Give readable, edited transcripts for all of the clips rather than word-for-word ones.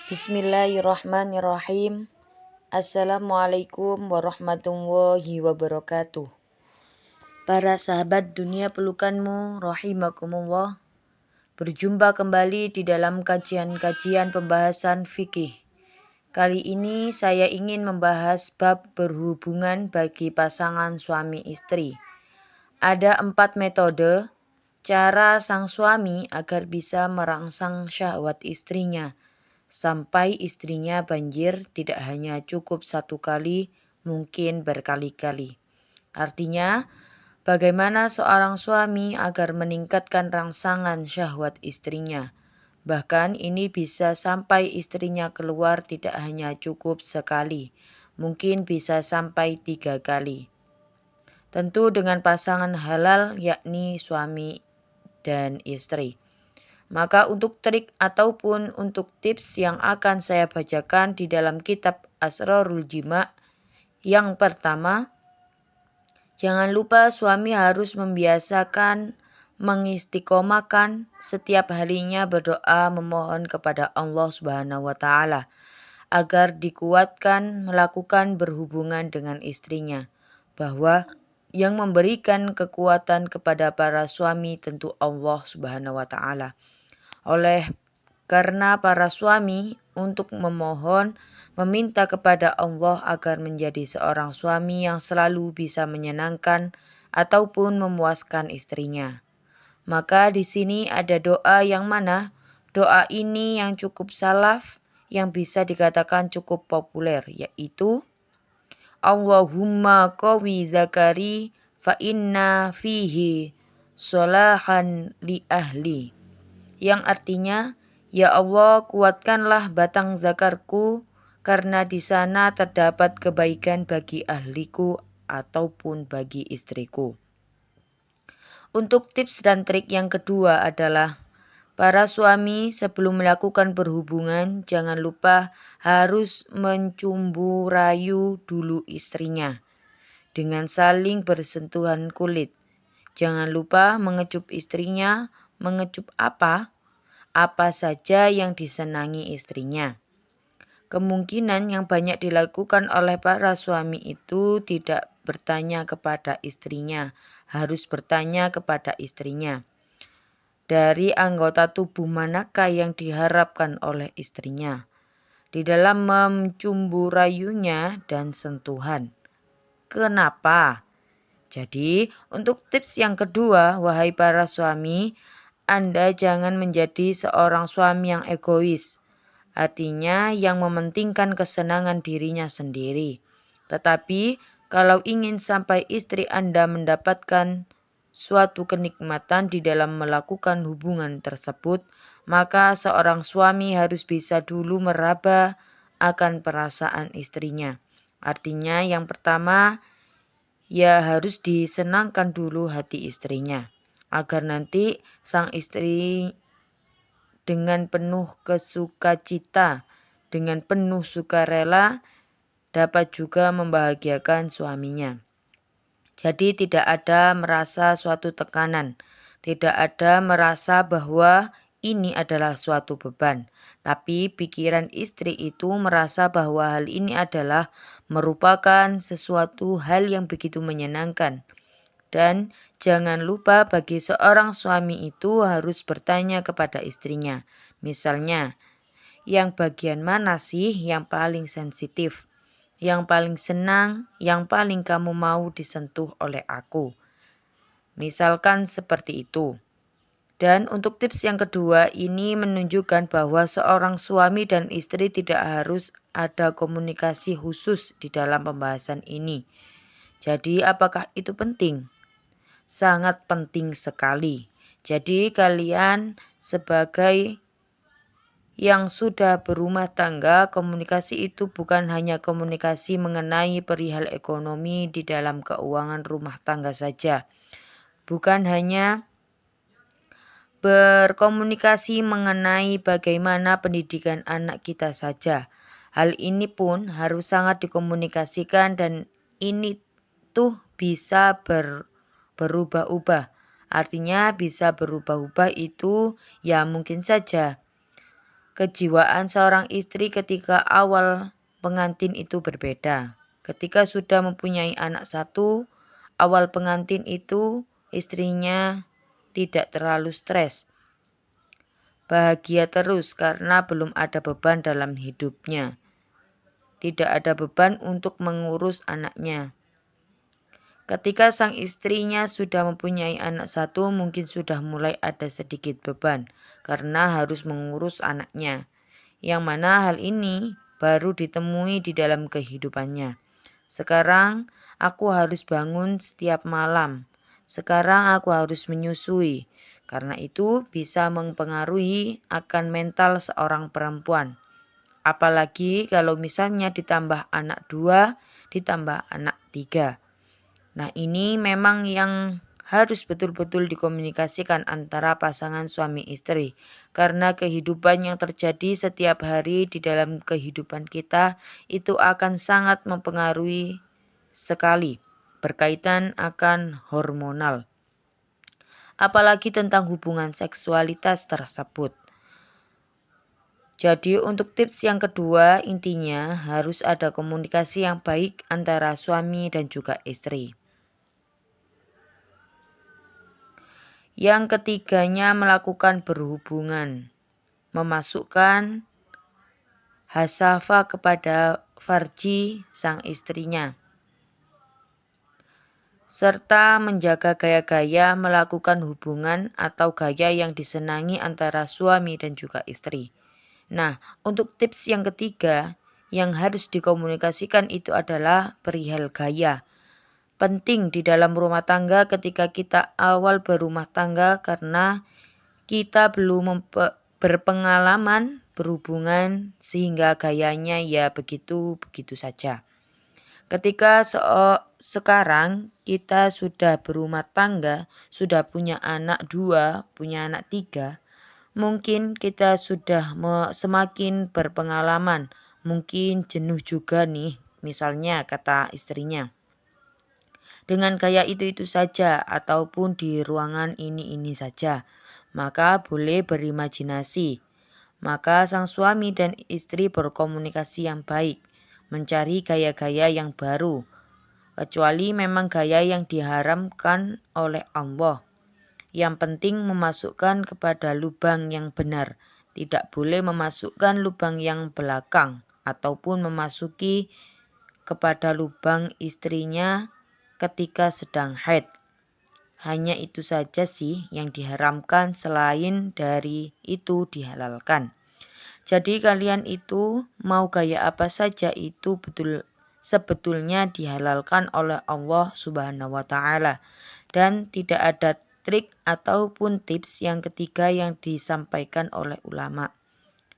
Bismillahirrahmanirrahim. Assalamualaikum warahmatullahi wabarakatuh. Para sahabat dunia pelukanmu, rahimakumullah. Berjumpa kembali di dalam kajian-kajian pembahasan fikih. Kali ini saya ingin membahas bab berhubungan bagi pasangan suami istri. Ada 4 metode cara sang suami agar bisa merangsang syahwat istrinya. Sampai istrinya banjir tidak hanya cukup 1 kali, mungkin berkali-kali. Artinya, bagaimana seorang suami agar meningkatkan rangsangan syahwat istrinya. Bahkan ini bisa sampai istrinya keluar tidak hanya cukup sekali, mungkin bisa sampai 3 kali. Tentu dengan pasangan halal yakni suami dan istri. Maka untuk trik ataupun untuk tips yang akan saya bacakan di dalam kitab Asrarul Jima. Yang pertama, jangan lupa suami harus membiasakan mengistiqomahkan setiap harinya berdoa memohon kepada Allah Subhanahu wa taala agar dikuatkan melakukan berhubungan dengan istrinya, bahwa yang memberikan kekuatan kepada para suami tentu Allah Subhanahu wa taala. Karena para suami untuk meminta kepada Allah agar menjadi seorang suami yang selalu bisa menyenangkan ataupun memuaskan istrinya. Maka di sini ada doa yang mana doa ini yang cukup salaf, yang bisa dikatakan cukup populer, yaitu Allahumma qawi zakari fa inna fihi solahan li ahli. Yang artinya, ya Allah kuatkanlah batang zakarku karena di sana terdapat kebaikan bagi ahliku ataupun bagi istriku. Untuk tips dan trik yang kedua adalah para suami sebelum melakukan berhubungan jangan lupa harus mencumbu rayu dulu istrinya dengan saling bersentuhan kulit. Jangan lupa mengecup istrinya. Mengecup apa? Apa saja yang disenangi istrinya. Kemungkinan yang banyak dilakukan oleh para suami itu tidak bertanya kepada istrinya, harus bertanya kepada istrinya. Dari anggota tubuh manakah yang diharapkan oleh istrinya di dalam mencumbu rayunya dan sentuhan. Kenapa? Jadi, untuk tips yang kedua, wahai para suami, Anda jangan menjadi seorang suami yang egois. Artinya yang mementingkan kesenangan dirinya sendiri. Tetapi, kalau ingin sampai istri Anda mendapatkan suatu kenikmatan di dalam melakukan hubungan tersebut, maka seorang suami harus bisa dulu meraba akan perasaan istrinya. Artinya yang pertama, ya harus disenangkan dulu hati istrinya, agar nanti sang istri dengan penuh kesukacita, dengan penuh sukarela dapat juga membahagiakan suaminya. Jadi tidak ada merasa suatu tekanan, tidak ada merasa bahwa ini adalah suatu beban. Tapi pikiran istri itu merasa bahwa hal ini adalah merupakan sesuatu hal yang begitu menyenangkan. Dan jangan lupa bagi seorang suami itu harus bertanya kepada istrinya. Misalnya, yang bagian mana sih yang paling sensitif? Yang paling senang, yang paling kamu mau disentuh oleh aku. Misalkan seperti itu. Dan untuk tips yang kedua, ini menunjukkan bahwa seorang suami dan istri tidak harus ada komunikasi khusus di dalam pembahasan ini. Jadi apakah itu penting? Sangat penting sekali. Jadi kalian sebagai yang sudah berumah tangga, komunikasi itu bukan hanya komunikasi mengenai perihal ekonomi di dalam keuangan rumah tangga saja. Bukan hanya berkomunikasi mengenai bagaimana pendidikan anak kita saja. Hal ini pun harus sangat dikomunikasikan dan ini tuh bisa berubah-ubah. Artinya bisa berubah-ubah itu ya mungkin saja. Kejiwaan seorang istri ketika awal pengantin itu berbeda. Ketika sudah mempunyai anak satu, awal pengantin itu istrinya tidak terlalu stres, bahagia terus karena belum ada beban dalam hidupnya. Tidak ada beban untuk mengurus anaknya. Ketika sang istrinya sudah mempunyai anak satu, mungkin sudah mulai ada sedikit beban karena harus mengurus anaknya. Yang mana hal ini baru ditemui di dalam kehidupannya. Sekarang aku harus bangun setiap malam. Sekarang aku harus menyusui. Karena itu bisa mempengaruhi akan mental seorang perempuan. Apalagi kalau misalnya ditambah anak 2, ditambah anak 3. Nah, ini memang yang harus betul-betul dikomunikasikan antara pasangan suami istri. Karena kehidupan yang terjadi setiap hari di dalam kehidupan kita itu akan sangat mempengaruhi sekali berkaitan akan hormonal. Apalagi tentang hubungan seksualitas tersebut. Jadi untuk tips yang kedua, intinya harus ada komunikasi yang baik antara suami dan juga istri. Yang ketiganya melakukan berhubungan, memasukkan hasafa kepada farji sang istrinya, serta menjaga gaya-gaya melakukan hubungan atau gaya yang disenangi antara suami dan juga istri. Nah, untuk tips yang ketiga yang harus dikomunikasikan itu adalah perihal gaya. Penting di dalam rumah tangga ketika kita awal berumah tangga karena kita belum berpengalaman berhubungan sehingga gayanya ya begitu-begitu saja. Ketika sekarang kita sudah berumah tangga, sudah punya anak 2, punya anak 3, mungkin kita sudah semakin berpengalaman, mungkin jenuh juga nih, misalnya kata istrinya. Dengan gaya itu saja ataupun di ruangan ini saja, maka boleh berimajinasi. Maka sang suami dan istri berkomunikasi yang baik, mencari gaya-gaya yang baru, kecuali memang gaya yang diharamkan oleh Allah. Yang penting memasukkan kepada lubang yang benar, tidak boleh memasukkan lubang yang belakang ataupun memasuki kepada lubang istrinya ketika sedang haid. Hanya itu saja sih yang diharamkan, selain dari itu dihalalkan. Jadi kalian itu mau gaya apa saja itu sebetulnya dihalalkan oleh Allah Subhanahu wa taala, dan tidak ada trik ataupun tips yang ketiga yang disampaikan oleh ulama.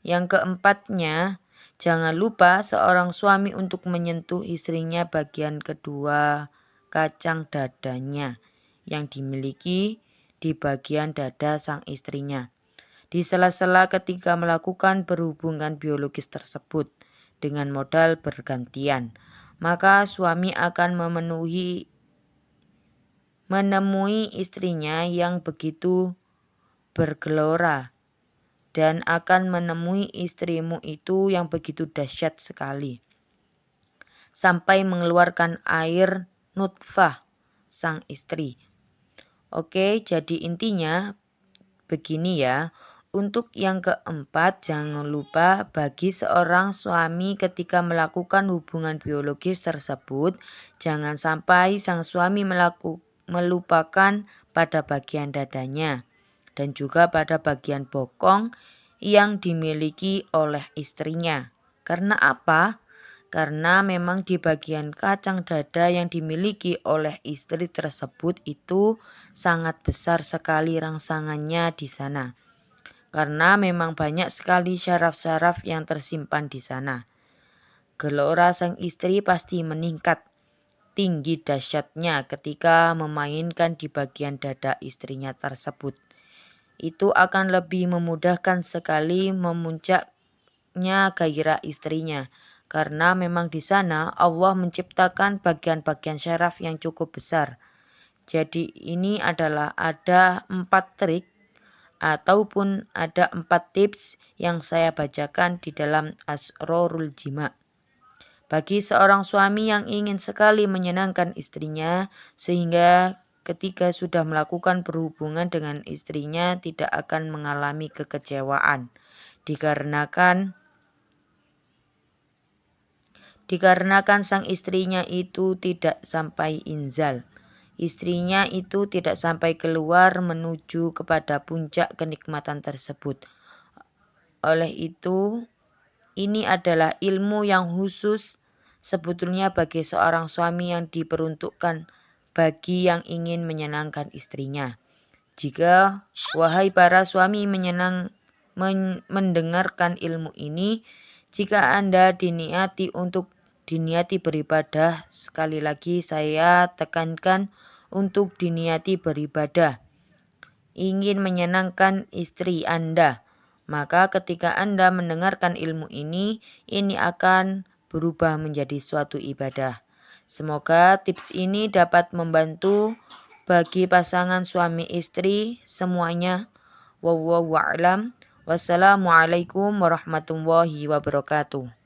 Yang keempatnya, jangan lupa seorang suami untuk menyentuh istrinya bagian kedua kacang dadanya yang dimiliki di bagian dada sang istrinya, di sela-sela ketika melakukan berhubungan biologis tersebut dengan modal bergantian. Maka suami akan menemui istrinya yang begitu bergelora, dan akan menemui istrimu itu yang begitu dahsyat sekali, sampai mengeluarkan air nutfah sang istri. Oke, jadi intinya begini ya. Untuk yang keempat, jangan lupa bagi seorang suami ketika melakukan hubungan biologis tersebut, jangan sampai sang suami melupakan pada bagian dadanya dan juga pada bagian bokong yang dimiliki oleh istrinya. Karena apa? Karena memang di bagian kacang dada yang dimiliki oleh istri tersebut itu sangat besar sekali rangsangannya di sana. Karena memang banyak sekali syaraf-syaraf yang tersimpan di sana. Gelora sang istri pasti meningkat tinggi dahsyatnya ketika memainkan di bagian dada istrinya tersebut. Itu akan lebih memudahkan sekali memuncaknya gairah istrinya. Karena memang di sana Allah menciptakan bagian-bagian syaraf yang cukup besar. Jadi ini adalah ada 4 trik ataupun ada 4 tips yang saya bacakan di dalam Asrorul Jima. Bagi seorang suami yang ingin sekali menyenangkan istrinya sehingga ketika sudah melakukan berhubungan dengan istrinya tidak akan mengalami kekecewaan dikarenakan sang istrinya itu tidak sampai inzal. Istrinya itu tidak sampai keluar menuju kepada puncak kenikmatan tersebut. Oleh itu, ini adalah ilmu yang khusus sebetulnya bagi seorang suami yang diperuntukkan bagi yang ingin menyenangkan istrinya. Jika, wahai para suami mendengarkan ilmu ini, jika Anda diniati beribadah, sekali lagi saya tekankan untuk diniati beribadah, ingin menyenangkan istri Anda, maka ketika Anda mendengarkan ilmu ini akan berubah menjadi suatu ibadah. Semoga tips ini dapat membantu bagi pasangan suami istri semuanya. Wallahu a'lam. Wassalamualaikum warahmatullahi wabarakatuh.